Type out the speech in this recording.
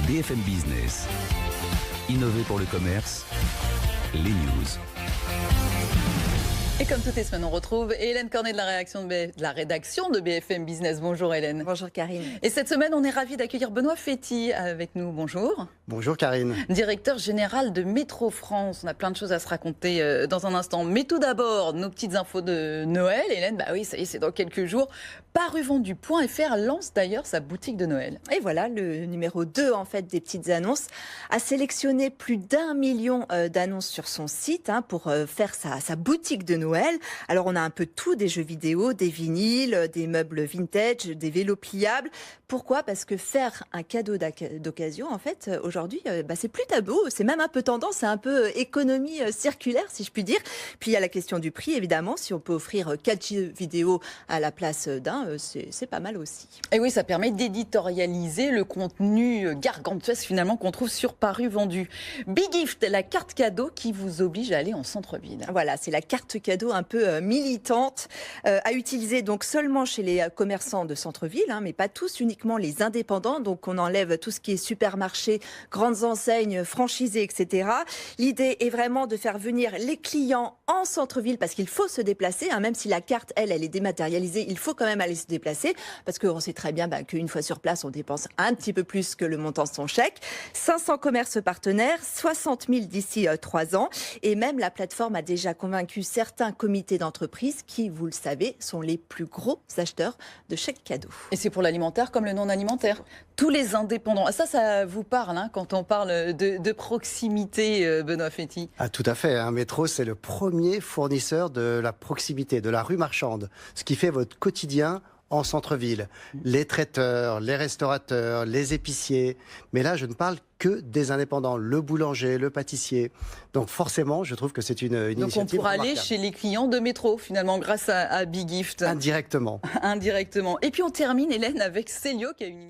BFM Business. Innover pour le commerce. Les news. Et comme toutes les semaines, on retrouve Hélène Cornet de la rédaction de BFM Business. Bonjour Hélène. Bonjour Karine. Et cette semaine, on est ravis d'accueillir Benoît Féty avec nous. Bonjour. Bonjour Karine. Directeur général de Métro France. On a plein de choses à se raconter dans un instant. Mais tout d'abord, nos petites infos de Noël. Hélène, bah oui, ça y est, c'est dans quelques jours. Paruvendu.fr lance d'ailleurs sa boutique de Noël. Et voilà, le numéro 2 en fait des petites annonces a sélectionné plus d'1 million d'annonces sur son site pour faire sa boutique de Noël. Alors on a un peu tout, des jeux vidéo, des vinyles, des meubles vintage, des vélos pliables. Pourquoi ? Parce que faire un cadeau d'occasion, en fait, aujourd'hui, c'est plus tabou. C'est même un peu tendance, c'est un peu économie circulaire, si je puis dire. Puis il y a la question du prix, évidemment. Si on peut offrir 4 jeux vidéo à la place d'un, c'est pas mal aussi. Et oui, ça permet d'éditorialiser le contenu gargantuesque finalement qu'on trouve sur Paru Vendu. Big Gift, la carte cadeau qui vous oblige à aller en centre-ville. Voilà, c'est la carte cadeau un peu militante à utiliser donc seulement chez les commerçants de centre-ville, mais pas tous, uniquement les indépendants. Donc on enlève tout ce qui est supermarché, grandes enseignes, franchisés, etc. L'idée est vraiment de faire venir les clients en centre-ville parce qu'il faut se déplacer, même si la carte, elle est dématérialisée, il faut quand même aller se déplacer parce qu'on sait très bien qu'une fois sur place, on dépense un petit peu plus que le montant de son chèque. 500 commerces partenaires, 60 000 d'ici 3 ans. Et même la plateforme a déjà convaincu certains comités d'entreprise qui, vous le savez, sont les plus gros acheteurs de chèques cadeaux. Et c'est pour l'alimentaire comme le non-alimentaire. Tous les indépendants. Ça vous parle quand on parle de proximité, Benoît Féty. Ah, tout à fait. Métro, c'est le premier fournisseur de la proximité, de la rue marchande. Ce qui fait votre quotidien en centre-ville. Les traiteurs, les restaurateurs, les épiciers. Mais là, je ne parle que des indépendants. Le boulanger, le pâtissier. Donc forcément, je trouve que c'est une initiative Donc on pourra aller remarquable. chez les clients de Métro, finalement, grâce à Big Gift. Indirectement. Indirectement. Et puis on termine, Hélène, avec Célio qui a une